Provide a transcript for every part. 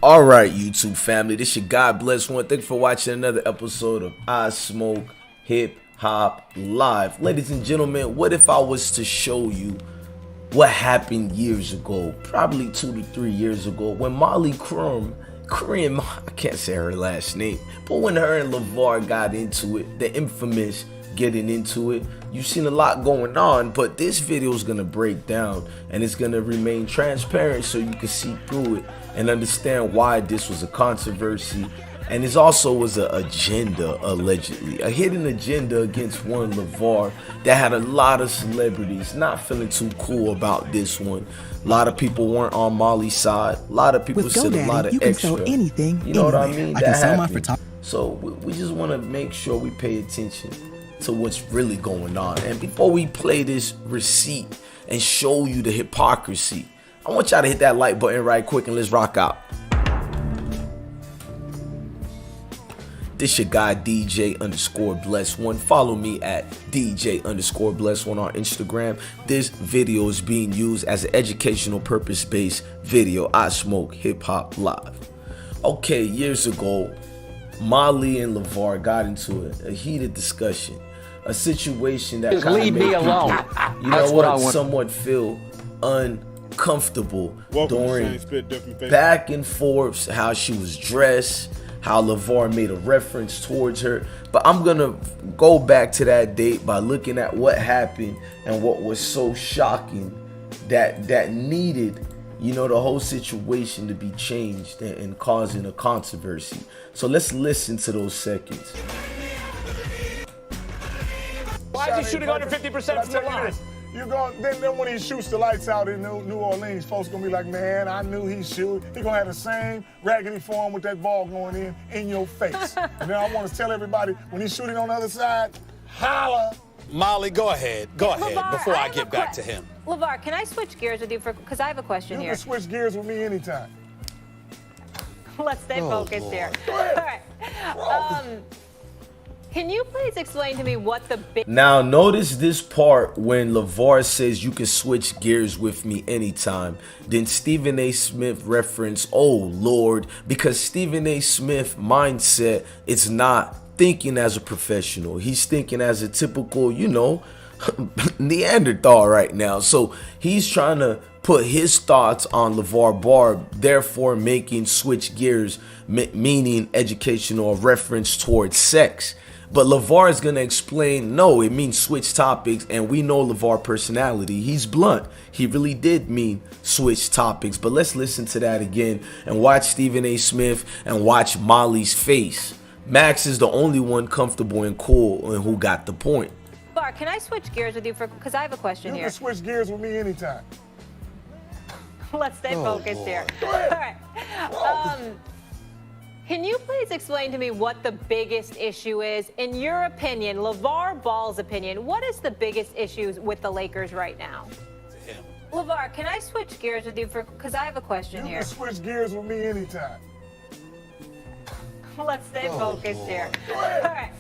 Alright, YouTube family, this your God Bless One. Thank you for watching another episode of I Smoke Hip Hop Live. Ladies and gentlemen, what if I was to show you what happened years ago, probably 2 to 3 years ago, when Molly Qerim, I can't say her last name, but when her and Levar got into it, the infamous getting into it. You've seen a lot going on, but this video is going to break down and it's going to remain transparent so you can see through it and understand why this was a controversy. And it also was an agenda, allegedly, a hidden agenda against one Levar that had a lot of celebrities not feeling too cool about this one. A lot of people weren't on Molly's side. A lot of people said a lot of you can extra. sell anything, you know what I anywhere. mean? I That can sell my happened. So we just want to make sure we pay attention to what's really going on. And before we play this receipt and show you the hypocrisy, I want y'all to hit that like button right quick and let's rock out. This your guy DJ_Bless1. Follow me at DJ_Bless1 on Instagram. This video is being used as an educational purpose-based video. I Smoke Hip Hop Live. Okay, years ago, Molly and Levar got into a heated discussion, a situation that kind of made me alone. You know what? Somewhat feel uncomfortable during back and forths, how she was dressed, how Levar made a reference towards her. But I'm gonna go back to that date by looking at what happened and what was so shocking that needed, you know, the whole situation to be changed and causing a controversy. So let's listen to those seconds. Why is he shooting under 50% from the line? You go then when he shoots the lights out in New Orleans, folks gonna be like, man, I knew he shoot. He gonna have the same raggedy form with that ball going in your face. And then I want to tell everybody, when he's shooting on the other side, holla. Molly, go ahead. Go ahead Levar, before I get back to him. Levar, can I switch gears with you because I have a question here? You can switch gears with me anytime. Let's stay focused here. All right. Can you please explain to me what the big... Now notice this part when Levar says you can switch gears with me anytime. Then Stephen A. Smith reference, oh Lord, because Stephen A. Smith mindset is not thinking as a professional. He's thinking as a typical, you know, Neanderthal right now. So he's trying to put his thoughts on LeVar Ball, therefore making switch gears, meaning educational reference towards sex. But Levar is going to explain, no, it means switch topics, and we know Levar personality. He's blunt. He really did mean switch topics. But let's listen to that again and watch Stephen A. Smith and watch Molly's face. Max is the only one comfortable and cool and who got the point. Levar, can I switch gears with you because I have a question here? You can switch gears with me anytime. Let's stay focused here. All right. Can you please explain to me what the biggest issue is? In your opinion, LeVar Ball's opinion, what is the biggest issue with the Lakers right now? LeVar, can I switch gears with you because I have a question here? You can switch gears with me anytime. Let's stay focused here. All right.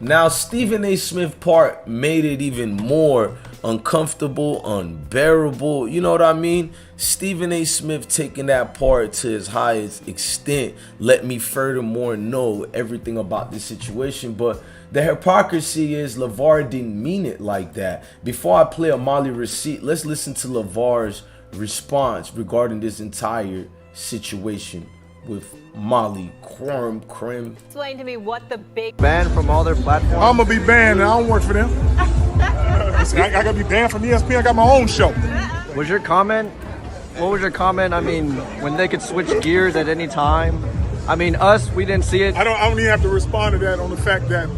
Now, Stephen A. Smith part made it even more uncomfortable, unbearable. You know what I mean? Stephen A. Smith taking that part to his highest extent let me furthermore know everything about this situation. But the hypocrisy is Levar didn't mean it like that. Before I play a Molly receipt, let's listen to Levar's response regarding this entire situation with Molly Qerim. Explain to me what the big... Banned from all their platforms. I'm gonna be banned and I don't work for them. I gotta be banned from ESPN. I got my own show. Was your comment? What was your comment? I mean, when they could switch gears at any time. I mean, us, we didn't see it. I don't even have to respond to that on the fact that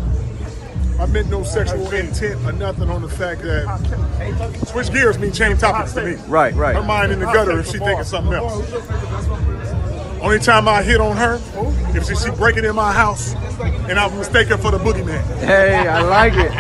I meant no sexual intent or nothing on the fact that switch gears mean change topics to me. Right. Her mind in the gutter if she thinking something else. Only time I hit on her if she break it in my house and I mistake her for the boogeyman. Hey, I like it.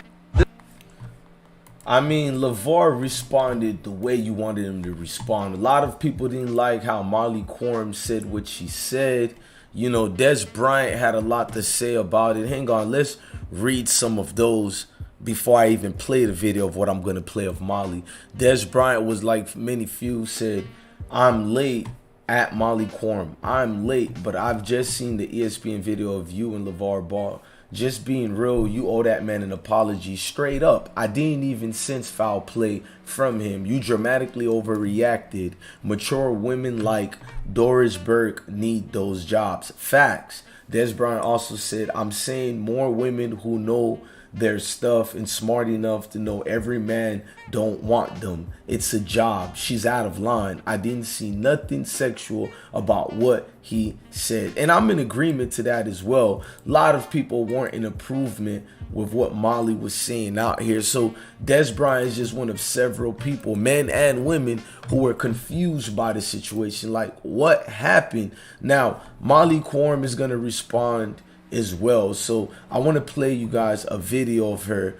I mean, Levar responded the way you wanted him to respond. A lot of people didn't like how Molly Qerim said what she said. You know, Des Bryant had a lot to say about it. Hang on, let's read some of those before I even play the video of what I'm going to play of Molly. Des Bryant was like many few said, I'm late at Molly Qerim. I'm late, but I've just seen the ESPN video of you and Levar Ball. Just being real, you owe that man an apology straight up. I didn't even sense foul play from him. You dramatically overreacted. Mature women like Doris Burke need those jobs. Facts. Des Bryant also said, I'm saying more women who know their stuff and smart enough to know every man don't want them. It's a job. She's out of line. I didn't see nothing sexual about what he said. And I'm in agreement to that as well. A lot of people want an improvement with what Molly was saying out here. So Des Bryant is just one of several people, men and women, who were confused by the situation. Like, what happened? Now, Molly Qerim is going to respond as well. So I want to play you guys a video of her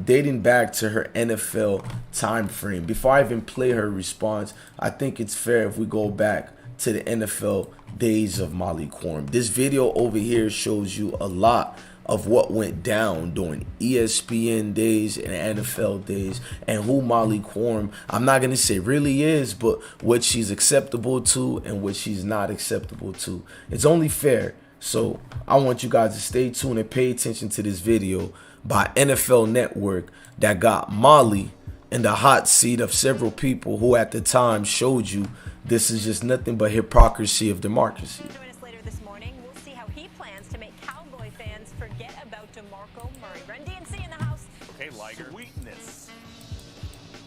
dating back to her NFL time frame. Before I even play her response, I think it's fair if we go back to the NFL days of Molly Qerim. This video over here shows you a lot of what went down during ESPN days and NFL days, and who Molly Qerim, I'm not going to say really is, but what she's acceptable to and what she's not acceptable to. It's only fair. So I want you guys to stay tuned and pay attention to this video by NFL Network that got Molly in the hot seat of several people who at the time showed you this is just nothing but hypocrisy of democracy. Join us later this morning. We'll see how he plans to make Cowboy fans forget about DeMarco Murray. Run DNC in the house. Okay, Liger. Sweetness.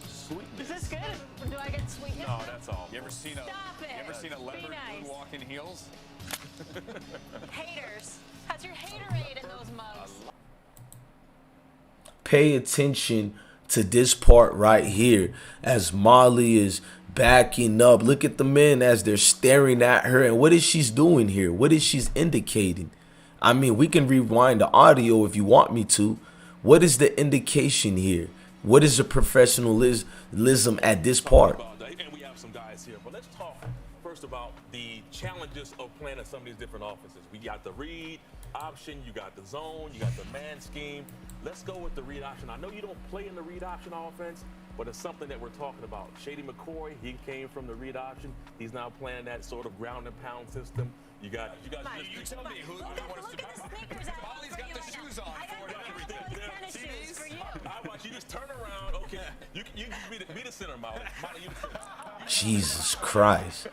Sweetness. Is this good? Or do I get sweetness? No, that's all. You ever seen a Stop it. You ever seen a leopard nice. walk in heels? Haters. How's your haterade in those mugs? Pay attention to this part right here as Molly is backing up. Look at the men as they're staring at her. And what is she doing here? What is she indicating? I mean, we can rewind the audio if you want me to. What is the indication here? What is the professionalism at this part? And we have some guys here, but let's talk first about the challenges of playing in some of these different offenses. We got the read option, you got the zone, you got the man scheme. Let's go with the read option. I know you don't play in the read option offense, but it's something that we're talking about. Shady McCoy, he came from the read option. He's now playing that sort of ground and pound system. You guys You tell me who wants to. Molly's got the shoes on for it. Tennis shoes for you. How about you just turn around? Okay, you just be the center, Molly. Molly, you the center. Jesus Christ.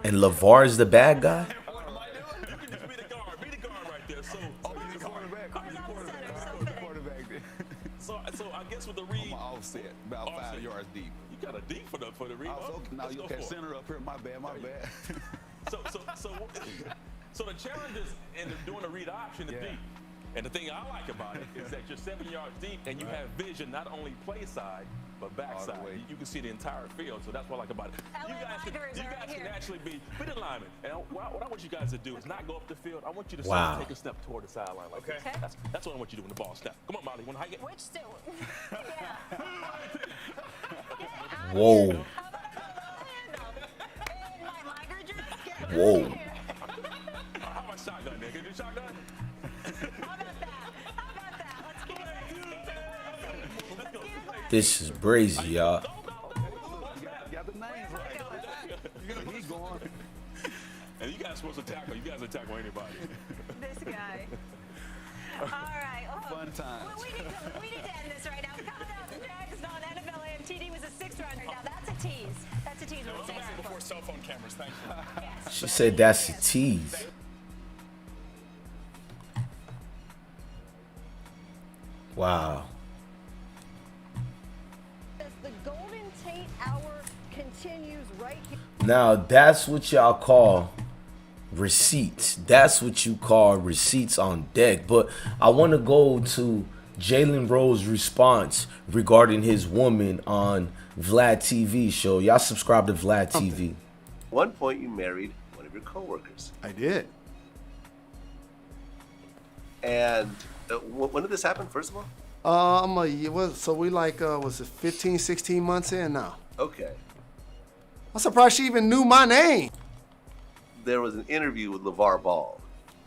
And Levar is the bad guy? What am I doing? You can just be the guard. Be the guard right there. So, Be the quarterback. so I guess with the read, I'm offset, about 5 yards deep. you got a deep for the read. Now Let's you go okay? for it. Center up here. My bad. So the challenges in doing a read option is deep. And the thing I like about it is that you're 7 yards deep and you have vision not only play side but backside. You can see the entire field, so that's what I like about it. You guys can actually be the linemen. And what I want you guys to do is not go up the field. I want you to take a step toward the sideline. Like Okay. That's what I want you to do when the ball snaps. Come on, Molly. Want to hike it? Which still? Whoa. How about in my Liger dress? Get Whoa. out of here. How about shotgun, nigga? Can you do shotgun? How about that? Let's get it. This is brazy, y'all. Got the names right. He's going. And you guys are supposed to tackle. You guys will tackle anybody. This guy. All right. Oh, Fun times. well, we need to end this right now. Coming up next on NFL AMTD was a 6-runner. Now that's a tease. That's a tease. We'll say so. Before cell phone cameras, thank you. She said that's a tease. Wow. The Golden Tate Hour continues right here. Now that's what y'all call receipts. That's what you call receipts on deck. But I want to go to Jalen Rose's response regarding his woman on Vlad TV show. Y'all subscribe to Vlad TV. At one point, you married one of your coworkers. I did. And when did this happen, first of all? So we was it 15, 16 months in now? Okay. I'm surprised she even knew my name. There was an interview with Levar Ball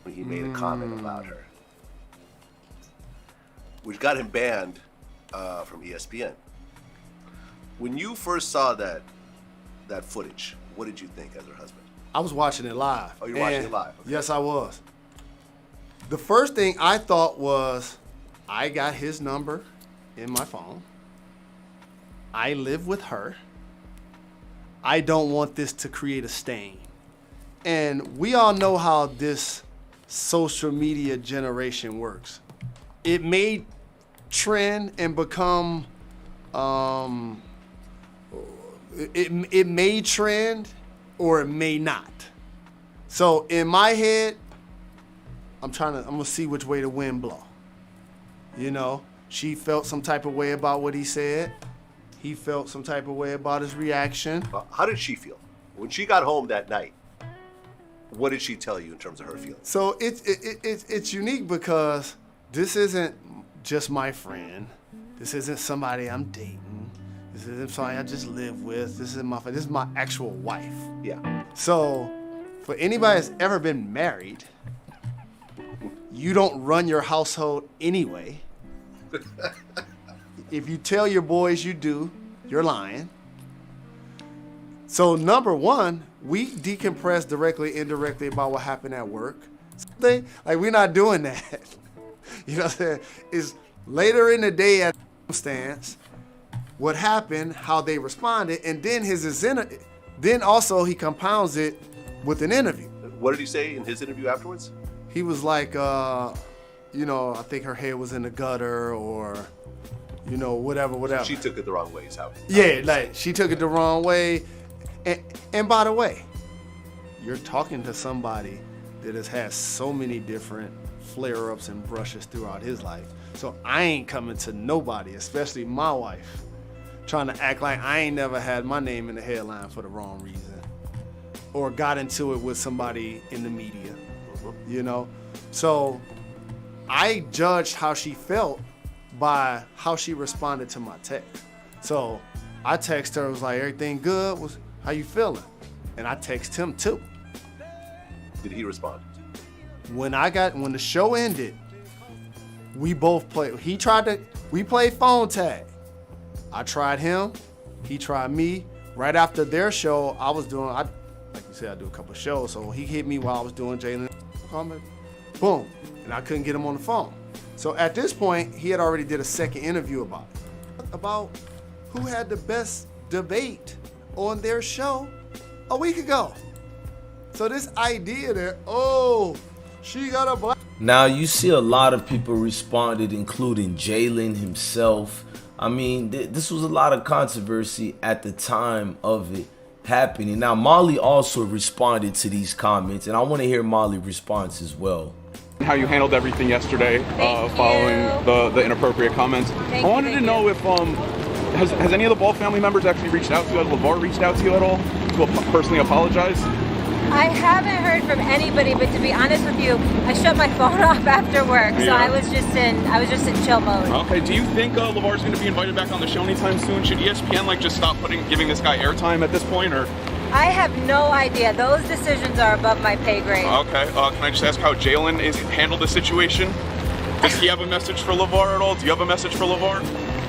when he made a comment about her, which got him banned from ESPN. When you first saw that that footage, what did you think as her husband? I was watching it live. Oh, you're watching it live? Okay. Yes, I was. The first thing I thought was, I got his number in my phone. I live with her. I don't want this to create a stain. And we all know how this social media generation works. It may trend and become, it may trend or it may not. So in my head, I'm gonna see which way the wind blow. You know, she felt some type of way about what he said. He felt some type of way about his reaction. How did she feel? When she got home that night, what did she tell you in terms of her feelings? So it's unique because this isn't just my friend. This isn't somebody I'm dating. This isn't somebody I just live with. This is my actual wife. Yeah. So for anybody that's ever been married, you don't run your household anyway. If you tell your boys you do, you're lying. So number one, we decompress directly, indirectly about what happened at work. Like we're not doing that. You know what I'm saying? It's later in the day at stance, what happened, how they responded, and then then also he compounds it with an interview. What did he say in his interview afterwards? He was like, you know, I think her head was in the gutter or, you know, whatever. She took it the wrong way, is how. Yeah, like she took it the wrong way. And by the way, you're talking to somebody that has had so many different flare-ups and brushes throughout his life. So I ain't coming to nobody, especially my wife, trying to act like I ain't never had my name in the headline for the wrong reason or got into it with somebody in the media, you know? So I judged how she felt by how she responded to my text. So I texted her, was like, everything good? How you feeling? And I text him too. Did he respond? When the show ended, we both played. We played phone tag. I tried him, he tried me. Right after their show, I was doing, like you said, I do a couple of shows. So he hit me while I was doing Jalen. Boom. And I couldn't get him on the phone. So at this point, he had already did a second interview about who had the best debate on their show a week ago. So this idea that, she got a black. Now you see a lot of people responded, including Jalen himself. I mean, this was a lot of controversy at the time of it happening. Now Molly also responded to these comments, and I want to hear Molly's response as well. How you handled everything yesterday, following the inappropriate comments. I wanted to know if has any of the Ball family members actually reached out to you? Has Levar reached out to you at all to personally apologize? I haven't heard from anybody, but to be honest with you, I shut my phone off after work, so I was just in chill mode. Okay. Do you think Levar's going to be invited back on the show anytime soon? Should ESPN just stop giving this guy airtime at this point, or? I have no idea. Those decisions are above my pay grade. Okay. Can I just ask how Jalen has handled the situation? Does he have a message for Levar at all? Do you have a message for Levar?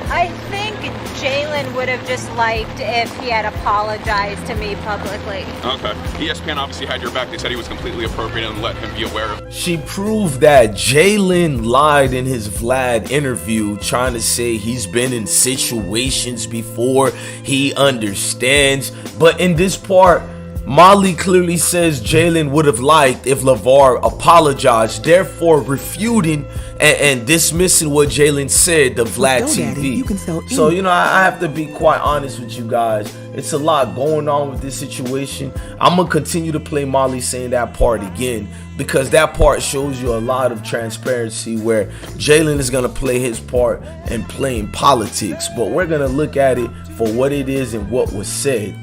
I think Jalen would have just liked if he had apologized to me publicly. Okay. ESPN obviously had your back. They said he was completely appropriate and let him be aware of it. She proved that Jalen lied in his Vlad interview, trying to say he's been in situations before, he understands. But in this part, Molly clearly says Jalen would have liked if Levar apologized, therefore refuting and dismissing what Jalen said to Vlad TV. So, you know, I have to be quite honest with you guys. It's a lot going on with this situation. I'm going to continue to play Molly saying that part again, because that part shows you a lot of transparency where Jalen is going to play his part and playing politics. But we're going to look at it for what it is and what was said.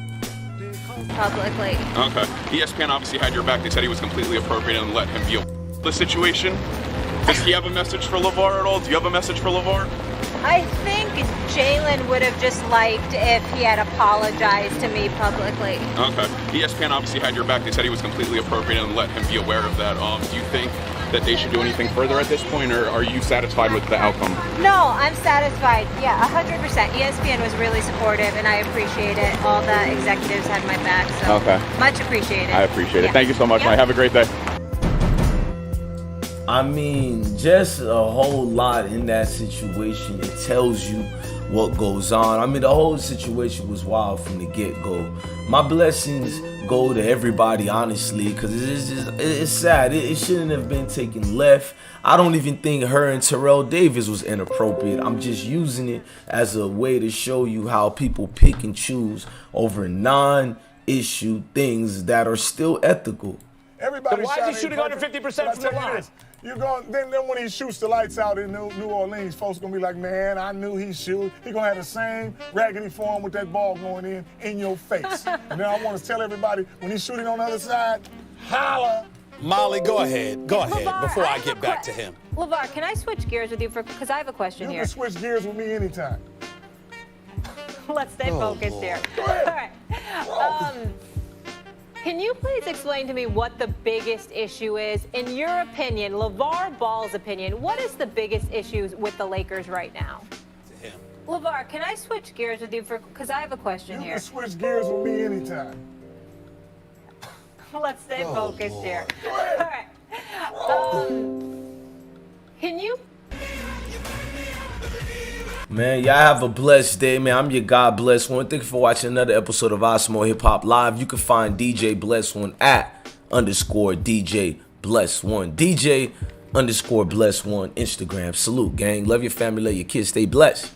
Publicly. Okay. ESPN obviously had your back. They said he was completely appropriate and let him be aware of the situation. Does he have a message for Levar at all? Do you have a message for Levar? I think Jalen would have just liked if he had apologized to me publicly. Okay. ESPN obviously had your back. They said he was completely appropriate and let him be aware of that. Do you think that they should do anything further at this point, or are you satisfied with the outcome? No, I'm satisfied. Yeah, 100%. ESPN was really supportive, and I appreciate it. All the executives had my back, so much appreciated. I appreciate it. Thank you so much, Mike. Have a great day. I mean, just a whole lot in that situation. It tells you what goes on. I mean, the whole situation was wild from the get-go. My blessings go to everybody, honestly, because it's sad. It shouldn't have been taken left. I don't even think her and Terrell Davis was inappropriate. I'm just using it as a way to show you how people pick and choose over non-issue things that are still ethical. Everybody why is he shooting 150% from the line? You're going then when he shoots the lights out in New Orleans, folks gonna be like, man, I knew he shoot. He gonna have the same raggedy form with that ball going in your face. And then I want to tell everybody when he's shooting on the other side, holla. Molly, go ahead. Go ahead Levar, before I get back to him. Levar, can I switch gears with you because I have a question You here. can switch gears with me anytime. Let's stay focused here. All right. Can you please explain to me what the biggest issue is? In your opinion, LeVar Ball's opinion, what is the biggest issues with the Lakers right now? To him. LeVar, can I switch gears with you because I have a question You here. can switch gears with me anytime. Let's stay focused here. All right. Can you? Man, y'all have a blessed day, man. I'm your God Bless One. Thank you for watching another episode of Osmo Hip Hop Live. You can find DJ Bless One at _DJ Bless One. DJ _Bless One Instagram. Salute, gang. Love your family, love your kids. Stay blessed.